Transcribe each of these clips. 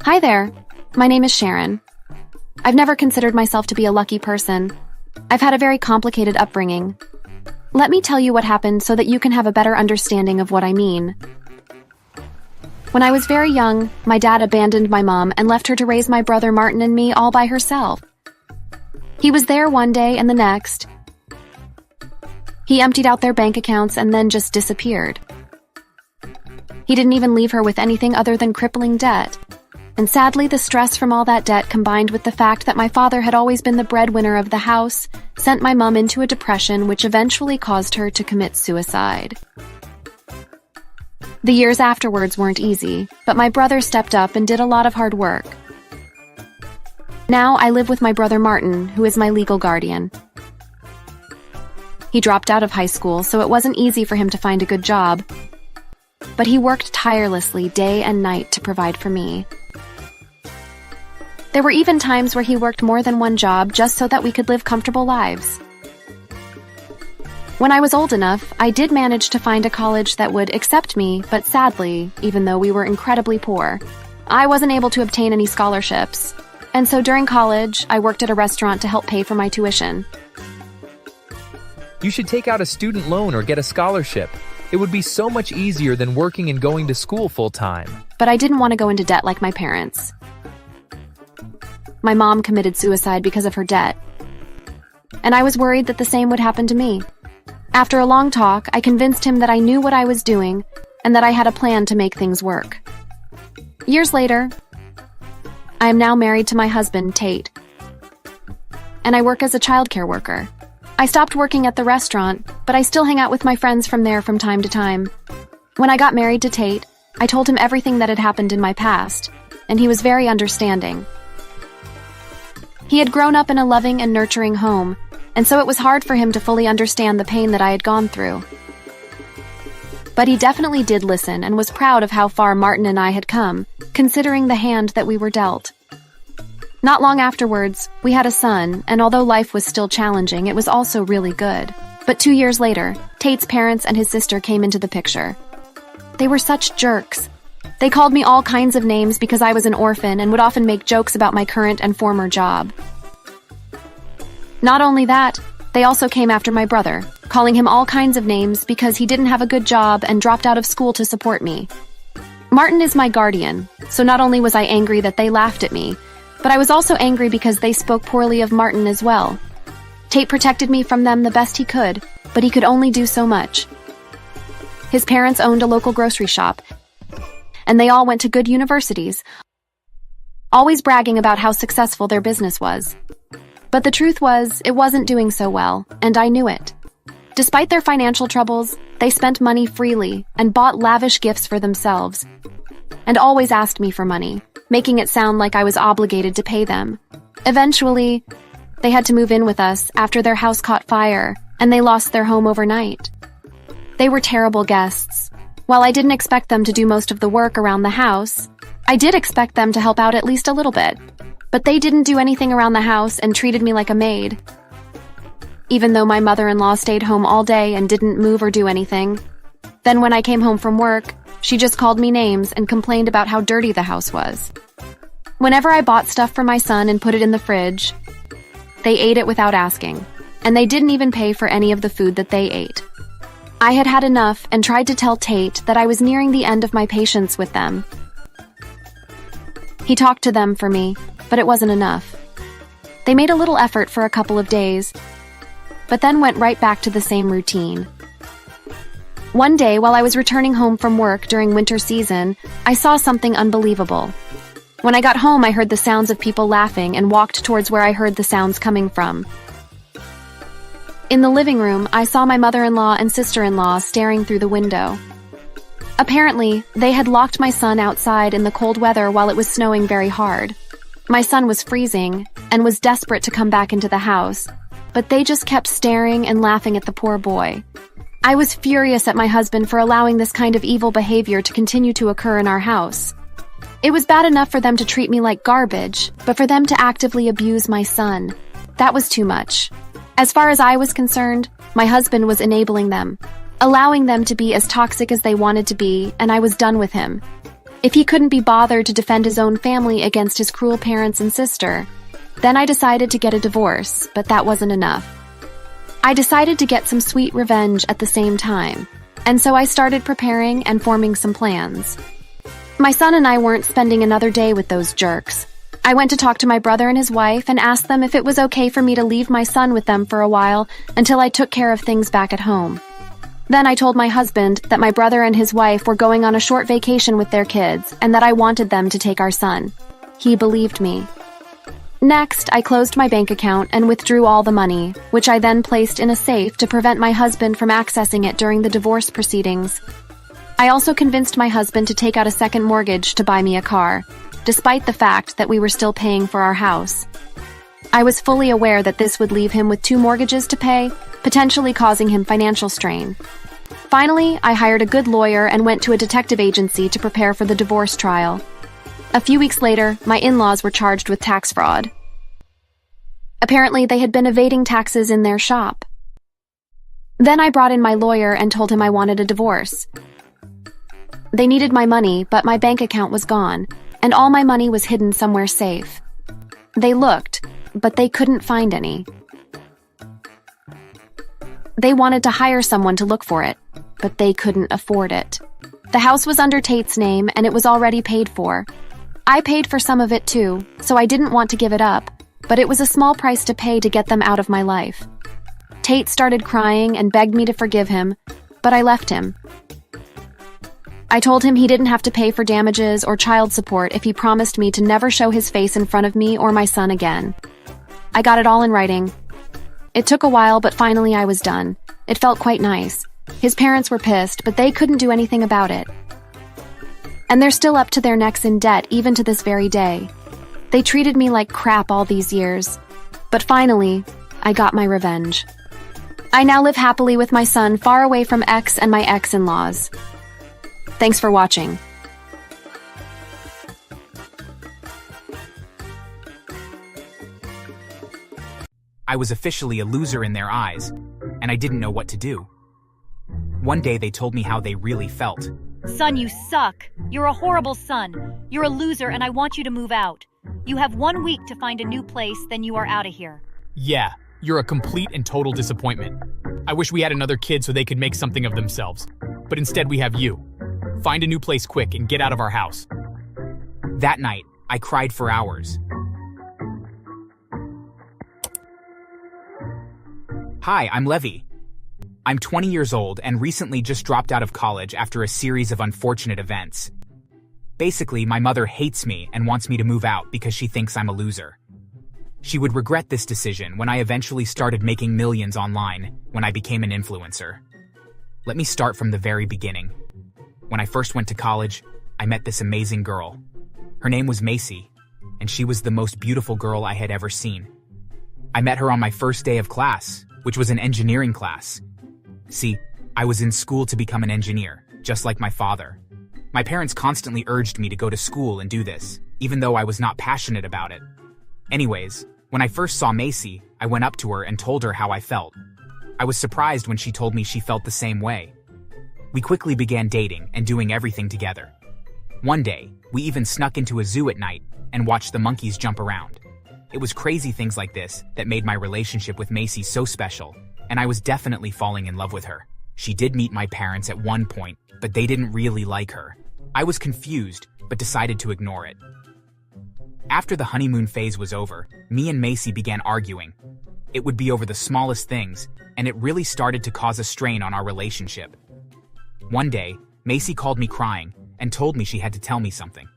Hi there. My name is Sharon. I've never considered myself to be a lucky person. I've had a very complicated upbringing. Let me tell you what happened so that you can have a better understanding of what I mean. When I was very young, my dad abandoned my mom and left her to raise my brother Martin and me all by herself. He was there one day and the next. He emptied out their bank accounts and then just disappeared. He didn't even leave her with anything other than crippling debt. And sadly, the stress from all that debt combined with the fact that my father had always been the breadwinner of the house sent my mom into a depression which eventually caused her to commit suicide. The years afterwards weren't easy, but my brother stepped up and did a lot of hard work. Now I live with my brother Martin, who is my legal guardian. He dropped out of high school, so it wasn't easy for him to find a good job. But he worked tirelessly day and night to provide for me. There were even times where he worked more than one job just so that we could live comfortable lives. When I was old enough, I did manage to find a college that would accept me, but sadly, even though we were incredibly poor, I wasn't able to obtain any scholarships. And so during college, I worked at a restaurant to help pay for my tuition. You should take out a student loan or get a scholarship. It would be so much easier than working and going to school full-time. But I didn't want to go into debt like my parents. My mom committed suicide because of her debt. And I was worried that the same would happen to me. After a long talk, I convinced him that I knew what I was doing and that I had a plan to make things work. Years later, I am now married to my husband, Tate. And I work as a childcare worker. I stopped working at the restaurant, but I still hang out with my friends from there from time to time. When I got married to Tate, I told him everything that had happened in my past, and he was very understanding. He had grown up in a loving and nurturing home, and so it was hard for him to fully understand the pain that I had gone through. But he definitely did listen and was proud of how far Martin and I had come, considering the hand that we were dealt. Not long afterwards, we had a son, and although life was still challenging, it was also really good. But 2 years later, Tate's parents and his sister came into the picture. They were such jerks. They called me all kinds of names because I was an orphan and would often make jokes about my current and former job. Not only that, they also came after my brother, calling him all kinds of names because he didn't have a good job and dropped out of school to support me. Martin is my guardian, so not only was I angry that they laughed at me, but I was also angry because they spoke poorly of Martin as well. Tate protected me from them the best he could, but he could only do so much. His parents owned a local grocery shop, and they all went to good universities, always bragging about how successful their business was. But the truth was, it wasn't doing so well, and I knew it. Despite their financial troubles, they spent money freely and bought lavish gifts for themselves, and always asked me for money, making it sound like I was obligated to pay them. Eventually, they had to move in with us after their house caught fire, and they lost their home overnight. They were terrible guests. While I didn't expect them to do most of the work around the house, I did expect them to help out at least a little bit. But they didn't do anything around the house and treated me like a maid. Even though my mother-in-law stayed home all day and didn't move or do anything. Then when I came home from work, she just called me names and complained about how dirty the house was. Whenever I bought stuff for my son and put it in the fridge, they ate it without asking, and they didn't even pay for any of the food that they ate. I had had enough and tried to tell Tate that I was nearing the end of my patience with them. He talked to them for me, but it wasn't enough. They made a little effort for a couple of days, but then went right back to the same routine. One day, while I was returning home from work during winter season, I saw something unbelievable. When I got home, I heard the sounds of people laughing and walked towards where I heard the sounds coming from. In the living room, I saw my mother-in-law and sister-in-law staring through the window. Apparently, they had locked my son outside in the cold weather while it was snowing very hard. My son was freezing and was desperate to come back into the house, but they just kept staring and laughing at the poor boy. I was furious at my husband for allowing this kind of evil behavior to continue to occur in our house. It was bad enough for them to treat me like garbage, but for them to actively abuse my son, that was too much. As far as I was concerned, my husband was enabling them, allowing them to be as toxic as they wanted to be, and I was done with him. if he couldn't be bothered to defend his own family against his cruel parents and sister. Then I decided to get a divorce, but that wasn't enough. I decided to get some sweet revenge at the same time, and so I started preparing and forming some plans. My son and I weren't spending another day with those jerks. I went to talk to my brother and his wife and asked them if it was okay for me to leave my son with them for a while until I took care of things back at home. Then I told my husband that my brother and his wife were going on a short vacation with their kids and that I wanted them to take our son. He believed me. Next, I closed my bank account and withdrew all the money, which I then placed in a safe to prevent my husband from accessing it during the divorce proceedings. I also convinced my husband to take out a second mortgage to buy me a car, despite the fact that we were still paying for our house. I was fully aware that this would leave him with 2 mortgages to pay, potentially causing him financial strain. Finally, I hired a good lawyer and went to a detective agency to prepare for the divorce trial. A few weeks later, my in-laws were charged with tax fraud. Apparently, they had been evading taxes in their shop. Then I brought in my lawyer and told him I wanted a divorce. They needed my money, but my bank account was gone, and all my money was hidden somewhere safe. They looked, but they couldn't find any. They wanted to hire someone to look for it, but they couldn't afford it. The house was under Tate's name, and it was already paid for. I paid for some of it too, so I didn't want to give it up, but it was a small price to pay to get them out of my life. Tate started crying and begged me to forgive him, but I left him. I told him he didn't have to pay for damages or child support if he promised me to never show his face in front of me or my son again. I got it all in writing. It took a while, but finally I was done. It felt quite nice. His parents were pissed, but they couldn't do anything about it. And they're still up to their necks in debt even to this very day. They treated me like crap all these years. But finally, I got my revenge. I now live happily with my son far away from X and my ex-in-laws. Thanks for watching. I was officially a loser in their eyes, and I didn't know what to do. One day they told me how they really felt. Son, you suck. You're a horrible son. You're a loser and I want you to move out. You have 1 week to find a new place, then you are out of here. Yeah, you're a complete and total disappointment. I wish we had another kid so they could make something of themselves. But instead we have you. Find a new place quick and get out of our house. That night, I cried for hours. Hi, I'm Levy. I'm 20 years old and recently just dropped out of college after a series of unfortunate events. Basically, my mother hates me and wants me to move out because she thinks I'm a loser. She would regret this decision when I eventually started making millions online when I became an influencer. Let me start from the very beginning. When I first went to college, I met this amazing girl. Her name was Macy, and she was the most beautiful girl I had ever seen. I met her on my first day of class, which was an engineering class. See, I was in school to become an engineer, just like my father. My parents constantly urged me to go to school and do this, even though I was not passionate about it. Anyways, when I first saw Macy, I went up to her and told her how I felt. I was surprised when she told me she felt the same way. We quickly began dating and doing everything together. One day, we even snuck into a zoo at night and watched the monkeys jump around. It was crazy things like this that made my relationship with Macy so special, and I was definitely falling in love with her. She did meet my parents at one point, but they didn't really like her. I was confused, but decided to ignore it. After the honeymoon phase was over, me and Macy began arguing. It would be over the smallest things, and it really started to cause a strain on our relationship. One day, Macy called me crying and told me she had to tell me something.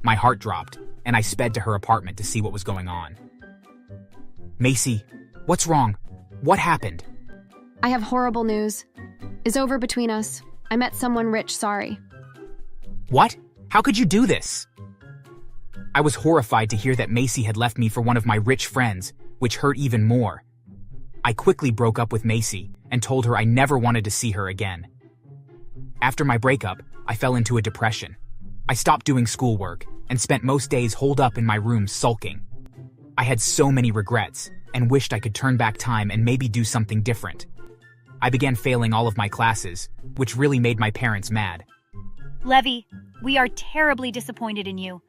My heart dropped, and I sped to her apartment to see what was going on. Macy, what's wrong? What happened? I have horrible news. It's over between us. I met someone rich, sorry. What? How could you do this? I was horrified to hear that Macy had left me for one of my rich friends, which hurt even more. I quickly broke up with Macy and told her I never wanted to see her again. After my breakup, I fell into a depression. I stopped doing schoolwork and spent most days holed up in my room sulking. I had so many regrets and wished I could turn back time and maybe do something different. I began failing all of my classes, which really made my parents mad. Levy, We are terribly disappointed in you.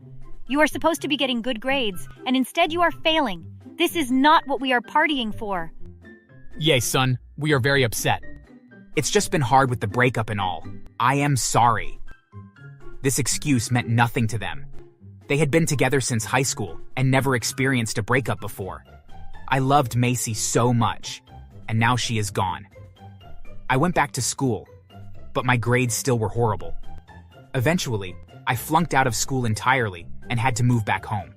You are supposed to be getting good grades, and instead you are failing. This is not what we are partying for. Yay, son. We are very upset. It's just been hard with the breakup and all. I am sorry. This excuse meant nothing to them. They had been together since high school and never experienced a breakup before. I loved Macy so much, and now she is gone. I went back to school, but my grades still were horrible. Eventually, I flunked out of school entirely and had to move back home.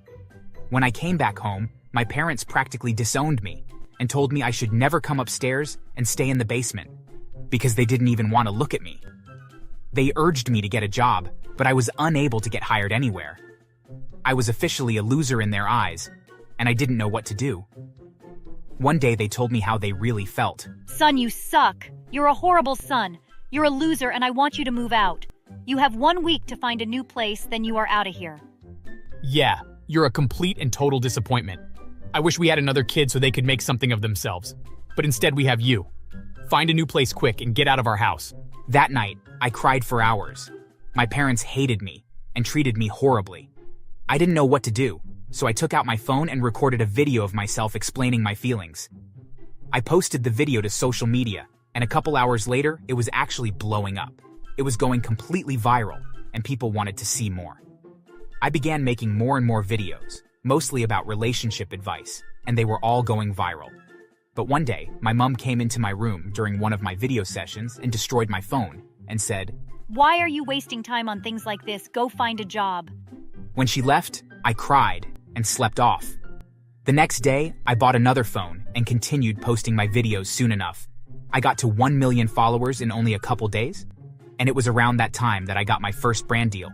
When I came back home, my parents practically disowned me and told me I should never come upstairs and stay in the basement because they didn't even want to look at me. They urged me to get a job, but I was unable to get hired anywhere. I was officially a loser in their eyes, and I didn't know what to do. One day they told me how they really felt. Son, you suck. You're a horrible son. You're a loser, and I want you to move out. You have 1 week to find a new place, then you are out of here. Yeah, you're a complete and total disappointment. I wish we had another kid so they could make something of themselves. But instead we have you. Find a new place quick and get out of our house. That night, I cried for hours. My parents hated me and treated me horribly. I didn't know what to do, so I took out my phone and recorded a video of myself explaining my feelings. I posted the video to social media, and a couple hours later, it was actually blowing up. It was going completely viral, and people wanted to see more. I began making more and more videos, mostly about relationship advice, and they were all going viral. But one day, my mom came into my room during one of my video sessions and destroyed my phone and said, "Why are you wasting time on things like this? Go find a job." When she left, I cried and slept off. The next day, I bought another phone and continued posting my videos soon enough. I got to 1 million followers in only a couple days, and it was around that time that I got my first brand deal.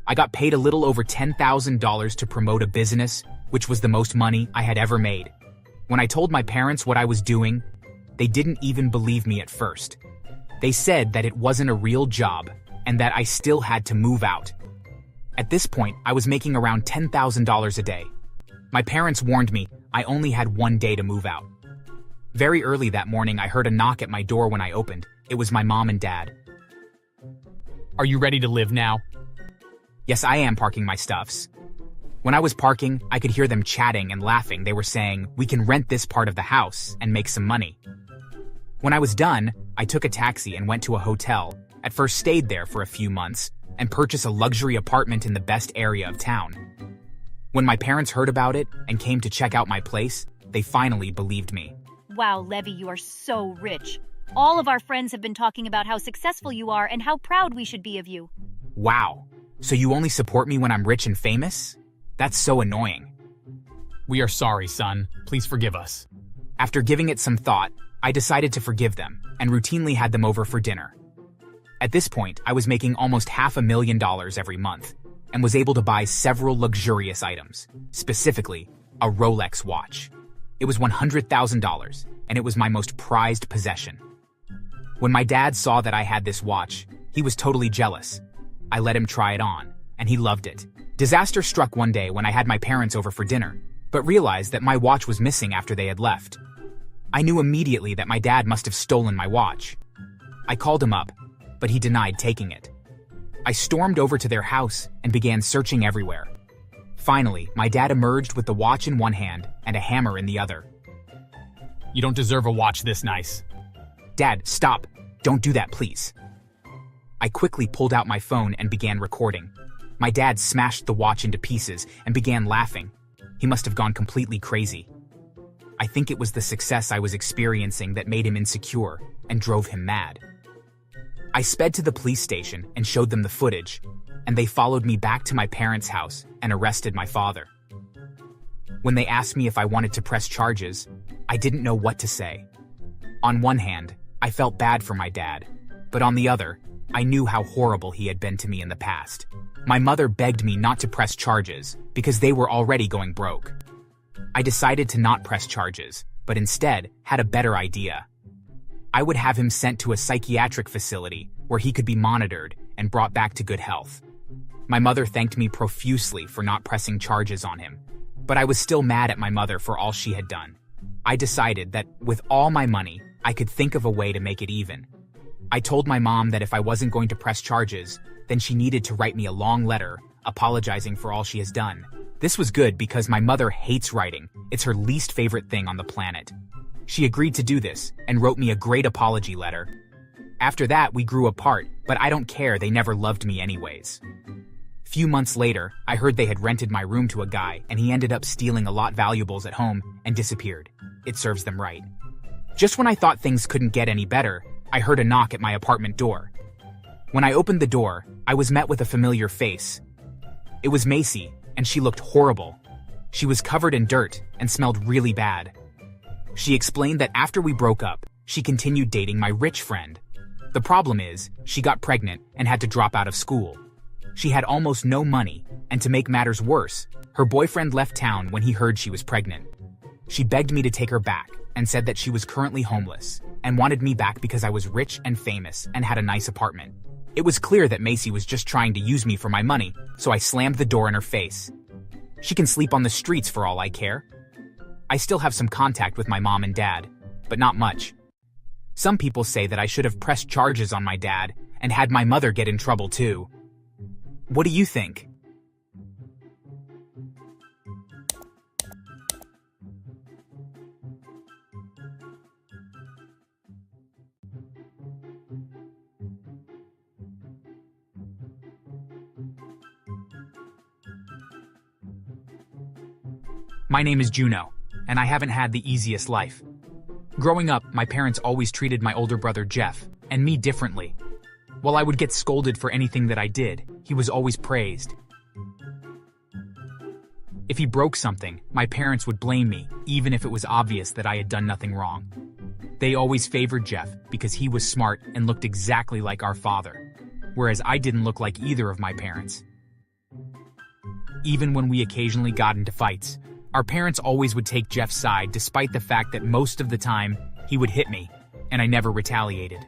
I got paid a little over $10,000 to promote a business, which was the most money I had ever made. When I told my parents what I was doing, they didn't even believe me at first. They said that it wasn't a real job and that I still had to move out. At this point, I was making around $10,000 a day. My parents warned me I only had 1 day to move out. Very early that morning, I heard a knock at my door. When I opened, it was my mom and dad. Are you ready to live now? Yes, I am parking my stuffs. When I was parking, I could hear them chatting and laughing. They were saying, "We can rent this part of the house and make some money." When I was done, I took a taxi and went to a hotel. At first stayed there for a few months and purchased a luxury apartment in the best area of town. When my parents heard about it and came to check out my place, they finally believed me. Wow, Levy, you are so rich. All of our friends have been talking about how successful you are and how proud we should be of you. Wow, so you only support me when I'm rich and famous? That's so annoying. We are sorry, son. Please forgive us. After giving it some thought, I decided to forgive them and routinely had them over for dinner. At this point, I was making almost $500,000 every month and was able to buy several luxurious items, specifically a Rolex watch. It was $100,000 and it was my most prized possession. When my dad saw that I had this watch, he was totally jealous. I let him try it on, and he loved it. Disaster struck one day when I had my parents over for dinner, but realized that my watch was missing after they had left. I knew immediately that my dad must have stolen my watch. I called him up, but he denied taking it. I stormed over to their house and began searching everywhere. Finally, my dad emerged with the watch in one hand and a hammer in the other. You don't deserve a watch this nice. Dad, stop. Don't do that, please. I quickly pulled out my phone and began recording. My dad smashed the watch into pieces and began laughing. He must have gone completely crazy. I think it was the success I was experiencing that made him insecure and drove him mad. I sped to the police station and showed them the footage, and they followed me back to my parents' house and arrested my father. When they asked me if I wanted to press charges, I didn't know what to say. On one hand, I felt bad for my dad, but on the other, I knew how horrible he had been to me in the past. My mother begged me not to press charges because they were already going broke. I decided to not press charges, but instead had a better idea. I would have him sent to a psychiatric facility where he could be monitored and brought back to good health. My mother thanked me profusely for not pressing charges on him, but I was still mad at my mother for all she had done. I decided that with all my money, I could think of a way to make it even. I told my mom that if I wasn't going to press charges, Then she needed to write me a long letter, apologizing for all she has done. This was good because my mother hates writing. It's her least favorite thing on the planet. She agreed to do this and wrote me a great apology letter. After that, we grew apart, but I don't care, they never loved me anyways. Few months later, I heard they had rented my room to a guy and he ended up stealing a lot valuables at home and disappeared. It serves them right. Just when I thought things couldn't get any better, I heard a knock at my apartment door. When I opened the door, I was met with a familiar face. It was Macy, and she looked horrible. She was covered in dirt and smelled really bad. She explained that after we broke up, she continued dating my rich friend. The problem is, she got pregnant and had to drop out of school. She had almost no money, and to make matters worse, her boyfriend left town when he heard she was pregnant. She begged me to take her back and said that she was currently homeless and wanted me back because I was rich and famous and had a nice apartment. It was clear that Macy was just trying to use me for my money, so I slammed the door in her face. She can sleep on the streets for all I care. I still have some contact with my mom and dad, but not much. Some people say that I should have pressed charges on my dad and had my mother get in trouble too. What do you think? My name is Juno, and I haven't had the easiest life. Growing up, my parents always treated my older brother Jeff and me differently. While I would get scolded for anything that I did, he was always praised. If he broke something, my parents would blame me, even if it was obvious that I had done nothing wrong. They always favored Jeff because he was smart and looked exactly like our father, whereas I didn't look like either of my parents. Even when we occasionally got into fights, our parents always would take Jeff's side despite the fact that most of the time, he would hit me, and I never retaliated.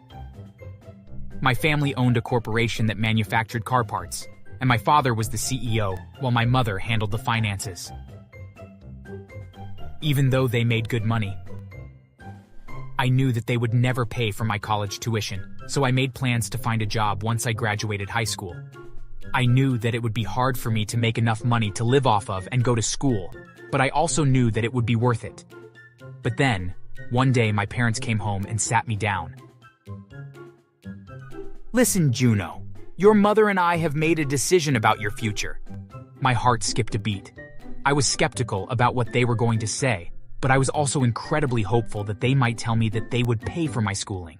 My family owned a corporation that manufactured car parts, and my father was the CEO, while my mother handled the finances. Even though they made good money, I knew that they would never pay for my college tuition, so I made plans to find a job once I graduated high school. I knew that it would be hard for me to make enough money to live off of and go to school, but I also knew that it would be worth it. But then, one day my parents came home and sat me down. Listen, Juno, your mother and I have made a decision about your future. My heart skipped a beat. I was skeptical about what they were going to say, but I was also incredibly hopeful that they might tell me that they would pay for my schooling.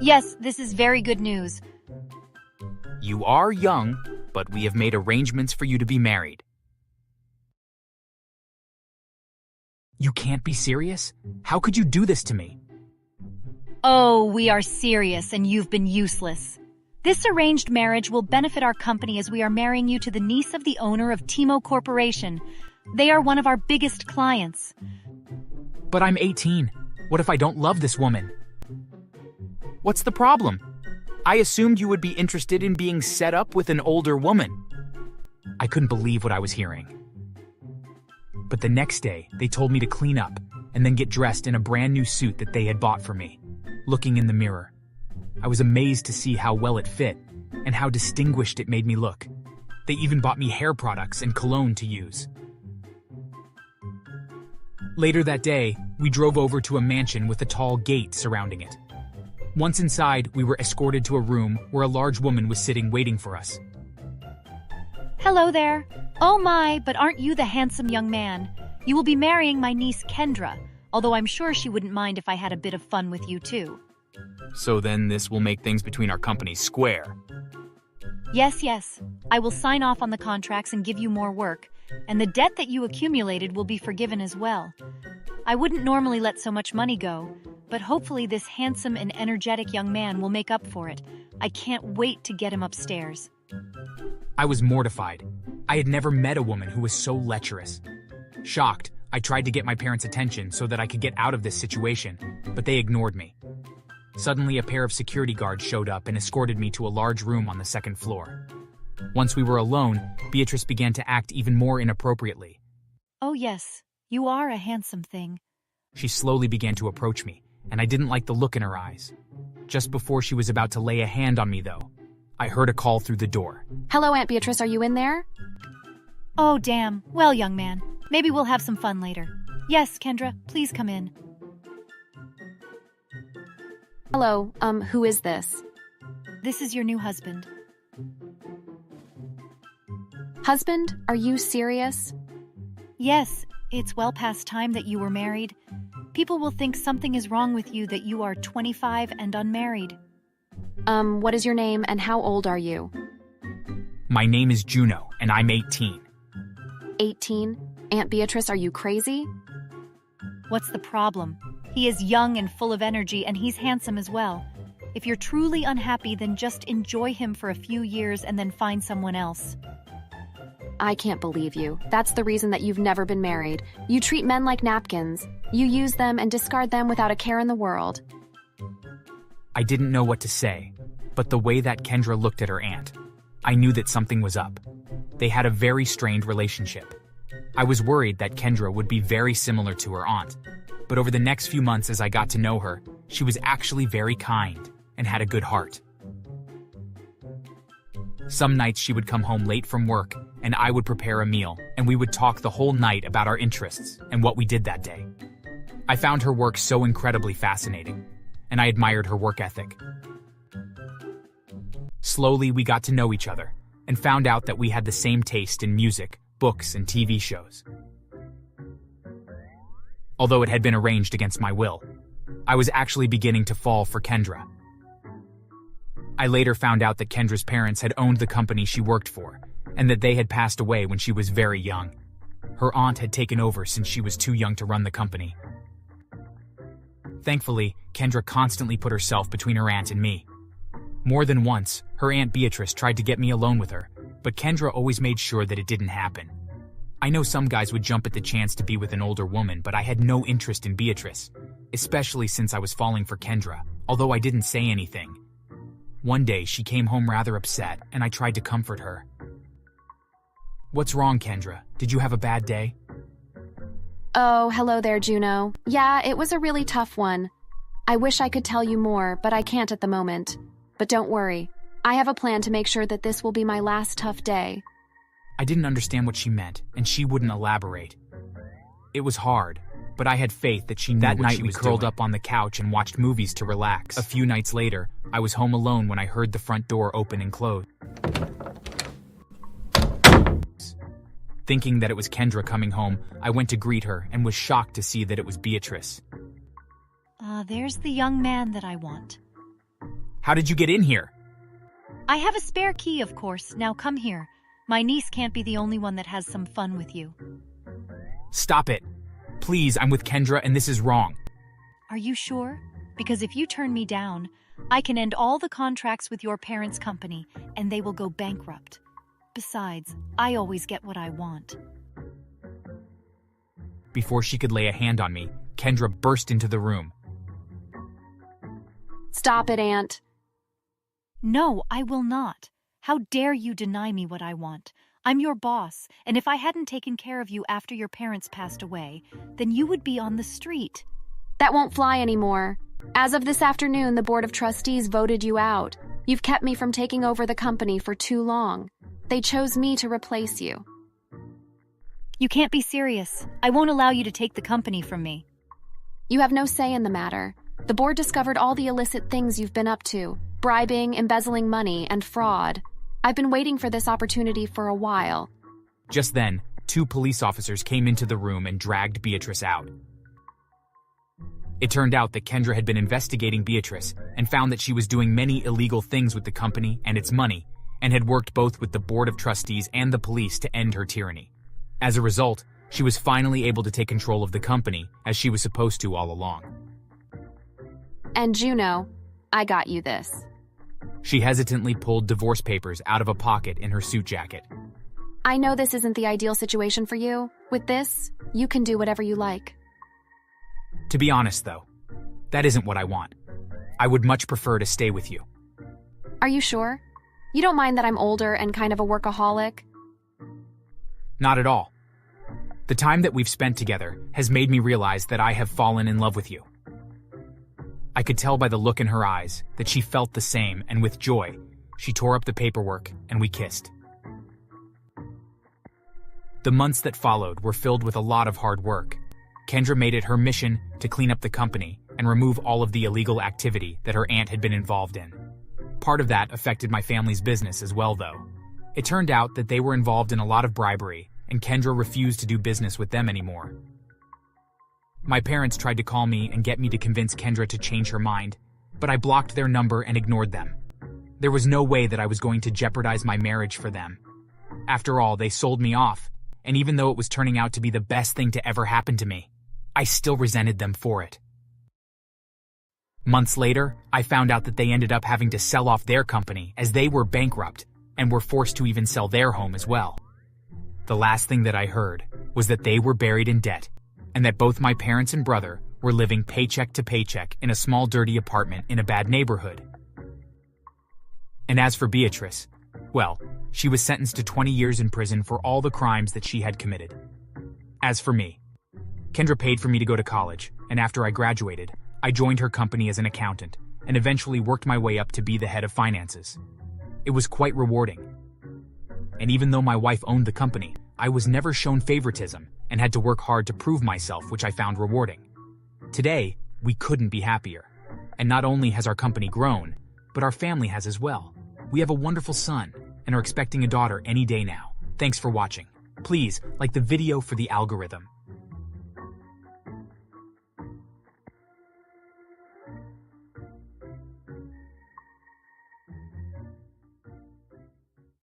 Yes, this is very good news. You are young, but we have made arrangements for you to be married. You can't be serious? How could you do this to me? Oh, we are serious and you've been useless. This arranged marriage will benefit our company as we are marrying you to the niece of the owner of Timo Corporation. They are one of our biggest clients. But I'm 18. What if I don't love this woman? What's the problem? I assumed you would be interested in being set up with an older woman. I couldn't believe what I was hearing. But the next day, they told me to clean up and then get dressed in a brand new suit that they had bought for me. Looking in the mirror, I was amazed to see how well it fit and how distinguished it made me look. They even bought me hair products and cologne to use. Later that day, we drove over to a mansion with a tall gate surrounding it. Once inside, we were escorted to a room where a large woman was sitting waiting for us. Hello there. Oh my, but aren't you the handsome young man? You will be marrying my niece Kendra, although I'm sure she wouldn't mind if I had a bit of fun with you too. So then this will make things between our companies square. Yes. I will sign off on the contracts and give you more work, and the debt that you accumulated will be forgiven as well. I wouldn't normally let so much money go, but hopefully this handsome and energetic young man will make up for it. I can't wait to get him upstairs. I was mortified. I had never met a woman who was so lecherous. Shocked, I tried to get my parents' attention so that I could get out of this situation, but they ignored me. Suddenly, a pair of security guards showed up and escorted me to a large room on the second floor. Once we were alone, Beatrice began to act even more inappropriately. Oh yes, you are a handsome thing. She slowly began to approach me, and I didn't like the look in her eyes. Just before she was about to lay a hand on me, though, I heard a call through the door. Hello, Aunt Beatrice, are you in there? Oh, damn. Well, young man, maybe we'll have some fun later. Yes, Kendra, please come in. Hello, who is this? This is your new husband. Husband, are you serious? Yes, it's well past time that you were married. People will think something is wrong with you that you are 25 and unmarried. What is your name and how old are you? My name is Juno, and I'm 18. 18? Aunt Beatrice, are you crazy? What's the problem? He is young and full of energy, and he's handsome as well. If you're truly unhappy, then just enjoy him for a few years and then find someone else. I can't believe you. That's the reason that you've never been married. You treat men like napkins. You use them and discard them without a care in the world. I didn't know what to say, but the way that Kendra looked at her aunt, I knew that something was up. They had a very strained relationship. I was worried that Kendra would be very similar to her aunt, but over the next few months as I got to know her, she was actually very kind and had a good heart. Some nights she would come home late from work, and I would prepare a meal, and we would talk the whole night about our interests and what we did that day. I found her work so incredibly fascinating, and I admired her work ethic. Slowly, we got to know each other, and found out that we had the same taste in music, books, and TV shows. Although it had been arranged against my will, I was actually beginning to fall for Kendra. I later found out that Kendra's parents had owned the company she worked for, and that they had passed away when she was very young. Her aunt had taken over since she was too young to run the company. Thankfully, Kendra constantly put herself between her aunt and me. More than once, her Aunt Beatrice tried to get me alone with her, but Kendra always made sure that it didn't happen. I know some guys would jump at the chance to be with an older woman, but I had no interest in Beatrice, especially since I was falling for Kendra, although I didn't say anything. One day, she came home rather upset, and I tried to comfort her. "What's wrong, Kendra? Did you have a bad day?" Oh, hello there, Juno. Yeah, it was a really tough one. I wish I could tell you more, but I can't at the moment. But don't worry. I have a plan to make sure that this will be my last tough day. I didn't understand what she meant, and she wouldn't elaborate. It was hard, but I had faith that she knew what she was doing. That night we curled up on the couch and watched movies to relax. A few nights later, I was home alone when I heard the front door open and close. Thinking that it was Kendra coming home, I went to greet her and was shocked to see that it was Beatrice. There's the young man that I want. How did you get in here? I have a spare key, of course. Now come here. My niece can't be the only one that has some fun with you. Stop it. Please, I'm with Kendra and this is wrong. Are you sure? Because if you turn me down, I can end all the contracts with your parents' company and they will go bankrupt. Besides, I always get what I want. Before she could lay a hand on me, Kendra burst into the room. Stop it, Aunt. No, I will not. How dare you deny me what I want? I'm your boss, and if I hadn't taken care of you after your parents passed away, then you would be on the street. That won't fly anymore. As of this afternoon, the Board of Trustees voted you out. You've kept me from taking over the company for too long. They chose me to replace you. You can't be serious. I won't allow you to take the company from me. You have no say in the matter. The board discovered all the illicit things you've been up to, bribing, embezzling money, and fraud. I've been waiting for this opportunity for a while. Just then, 2 police officers came into the room and dragged Beatrice out. It turned out that Kendra had been investigating Beatrice and found that she was doing many illegal things with the company and its money, and had worked both with the Board of Trustees and the police to end her tyranny. As a result, she was finally able to take control of the company, as she was supposed to all along. And Juno, I got you this. She hesitantly pulled divorce papers out of a pocket in her suit jacket. I know this isn't the ideal situation for you. With this, you can do whatever you like. To be honest, though, that isn't what I want. I would much prefer to stay with you. Are you sure? You don't mind that I'm older and kind of a workaholic? Not at all. The time that we've spent together has made me realize that I have fallen in love with you. I could tell by the look in her eyes that she felt the same, and with joy, she tore up the paperwork and we kissed. The months that followed were filled with a lot of hard work. Kendra made it her mission to clean up the company and remove all of the illegal activity that her aunt had been involved in. Part of that affected my family's business as well, though. It turned out that they were involved in a lot of bribery, and Kendra refused to do business with them anymore. My parents tried to call me and get me to convince Kendra to change her mind, but I blocked their number and ignored them. There was no way that I was going to jeopardize my marriage for them. After all, they sold me off, and even though it was turning out to be the best thing to ever happen to me, I still resented them for it. Months later, I found out that they ended up having to sell off their company as they were bankrupt and were forced to even sell their home as well. The last thing that I heard was that they were buried in debt and that both my parents and brother were living paycheck to paycheck in a small dirty apartment in a bad neighborhood. And as for Beatrice, well, she was sentenced to 20 years in prison for all the crimes that she had committed. As for me, Kendra paid for me to go to college, and after I graduated, I joined her company as an accountant and eventually worked my way up to be the head of finances. It was quite rewarding. And even though my wife owned the company, I was never shown favoritism and had to work hard to prove myself, which I found rewarding. Today, we couldn't be happier. And not only has our company grown, but our family has as well. We have a wonderful son and are expecting a daughter any day now. Thanks for watching. Please like the video for the algorithm.